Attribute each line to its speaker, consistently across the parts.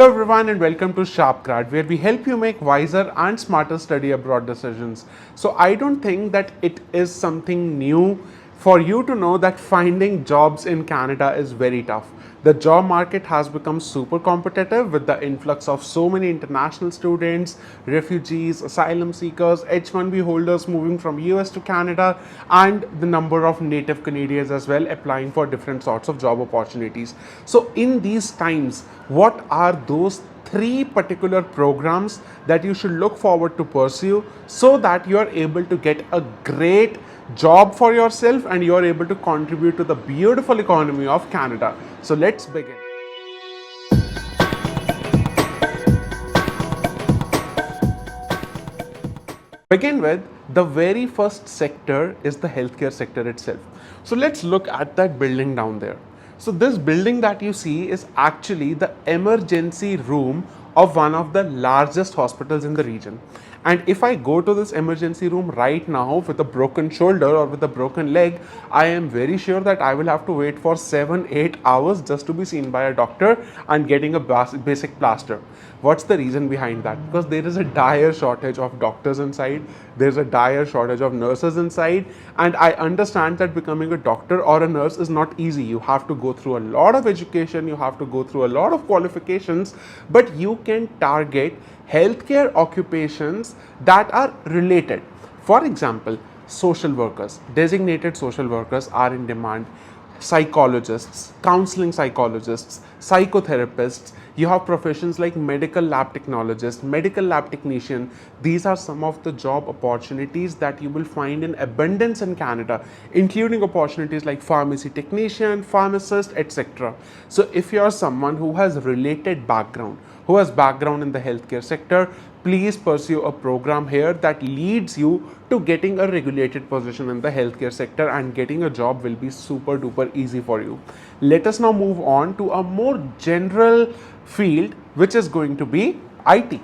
Speaker 1: Hello everyone and welcome to SharpGrad, where we help you make wiser and smarter study abroad decisions. So I don't think that it is something new for you to know that finding jobs in Canada is very tough. The job market has become super competitive with the influx of so many international students, refugees, asylum seekers, H-1B holders moving from US to Canada, and the number of native Canadians as well applying for different sorts of job opportunities. So in these times, what are those three particular programs that you should look forward to pursue so that you are able to get a great job for yourself and you are able to contribute to the beautiful economy of Canada? So let's begin. Begin with, the very first sector is the healthcare sector itself. So let's look at that building down there. So this building that you see is actually the emergency room of one of the largest hospitals in the region. And if I go to this emergency room right now with a broken shoulder or with a broken leg, I am very sure that I will have to wait for 7-8 hours just to be seen by a doctor and getting a basic plaster. What's the reason behind that? Because there is a dire shortage of doctors inside, there's a dire shortage of nurses inside, and I understand that becoming a doctor or a nurse is not easy. You have to go through a lot of education, you have to go through a lot of qualifications, but you can target healthcare occupations that are related. For example, social workers, designated social workers are in demand, psychologists, counseling psychologists, psychotherapists. You have professions like medical lab technologist, medical lab technician. These are some of the job opportunities that you will find in abundance in Canada, including opportunities like pharmacy technician, pharmacist, etc. So if you are someone who has related background, who has background in the healthcare sector, please pursue a program here that leads you to getting a regulated position in the healthcare sector, and getting a job will be super duper easy for you. Let us now move on to a more general field, which is going to be IT.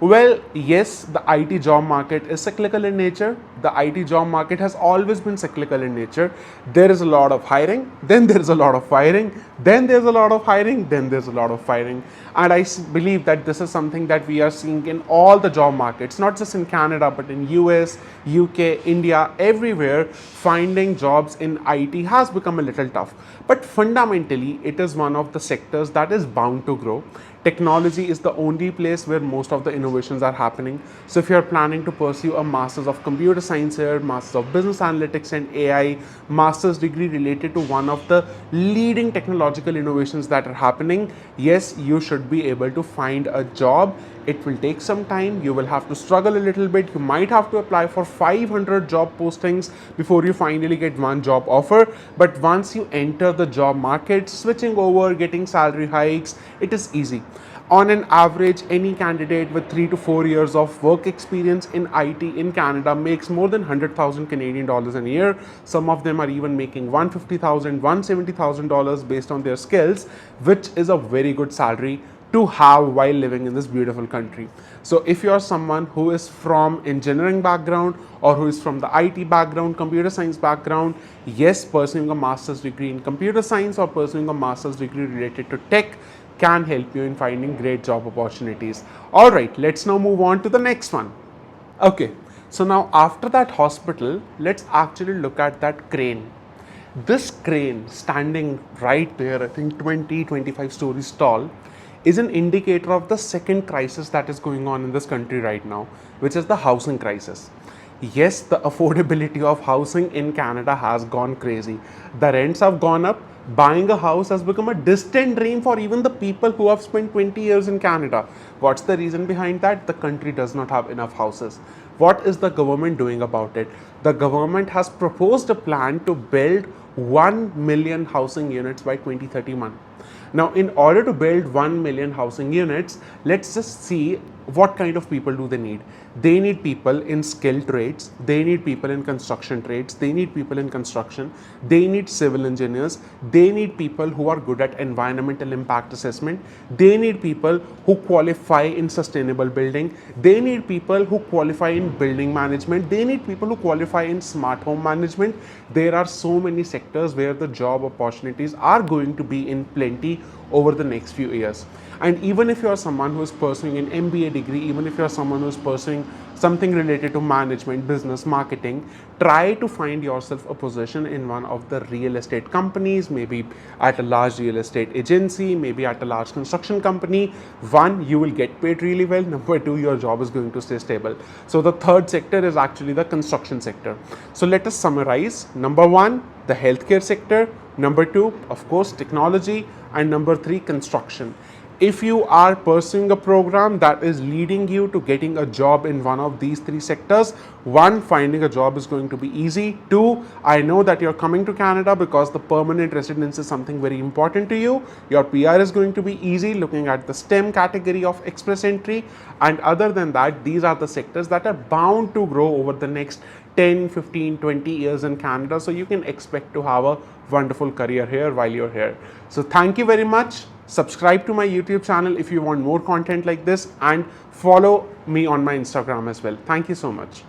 Speaker 1: Well, yes, the IT job market is cyclical in nature. The IT job market has always been cyclical in nature. There is a lot of hiring, then there is a lot of firing, then there's a lot of hiring, then there's a lot of firing. And I believe that this is something that we are seeing in all the job markets, not just in Canada, but in US, UK, India, everywhere. Finding jobs in IT has become a little tough. But fundamentally, it is one of the sectors that is bound to grow. Technology is the only place where most of the innovations are happening. So if you're planning to pursue a master's of computer science here, master's of business analytics and AI, master's degree related to one of the leading technological innovations that are happening, yes, you should be able to find a job. It will take some time. You will have to struggle a little bit. You might have to apply for 500 job postings before you finally get one job offer. But once you enter the job market, switching over, getting salary hikes, it is easy. On an average, any candidate with 3 to 4 years of work experience in IT in Canada makes more than 100,000 Canadian dollars a year. Some of them are even making 150,000, 170,000 dollars based on their skills, which is a very good salary to have while living in this beautiful country. So if you are someone who is from engineering background or who is from the IT background, computer science background, yes, pursuing a master's degree in computer science or pursuing a master's degree related to tech can help you in finding great job opportunities. All right, let's now move on to the next one. Okay, so now after that hospital, let's actually look at that crane. This crane standing right there, I think 20-25 stories tall, is an indicator of the second crisis that is going on in this country right now, which is the housing crisis. Yes, the affordability of housing in Canada has gone crazy. The rents have gone up. Buying a house has become a distant dream for even the people who have spent 20 years in Canada. What's the reason behind that? The country does not have enough houses. What is the government doing about it? The government has proposed a plan to build 1 million housing units by 2031. Now, in order to build 1 million housing units, let's just see what kind of people do they need. They need people in skilled trades, they need people in construction trades, they need people in construction, they need civil engineers, they need people who are good at environmental impact assessment, they need people who qualify in sustainable building, they need people who qualify in building management, they need people who qualify in smart home management. There are so many sectors where the job opportunities are going to be in plenty over the next few years. And even if you are someone who is pursuing an MBA degree, even if you are someone who is pursuing something related to management, business, marketing, try to find yourself a position in one of the real estate companies, maybe at a large real estate agency, maybe at a large construction company. One, you will get paid really well. Number two, your job is going to stay stable. So the third sector is actually the construction sector. So let us summarize. Number one, the healthcare sector. Number two, of course, technology. And number three, construction. If you are pursuing a program that is leading you to getting a job in one of these three sectors, one, finding a job is going to be easy. Two, I know that you're coming to Canada because the permanent residence is something very important to you. Your PR is going to be easy looking at the STEM category of express entry. And other than that, these are the sectors that are bound to grow over the next 10, 15, 20 years in Canada. So you can expect to have a wonderful career here while you're here. So thank you very much. Subscribe to my YouTube channel if you want more content like this, and follow me on my Instagram as well. Thank you so much.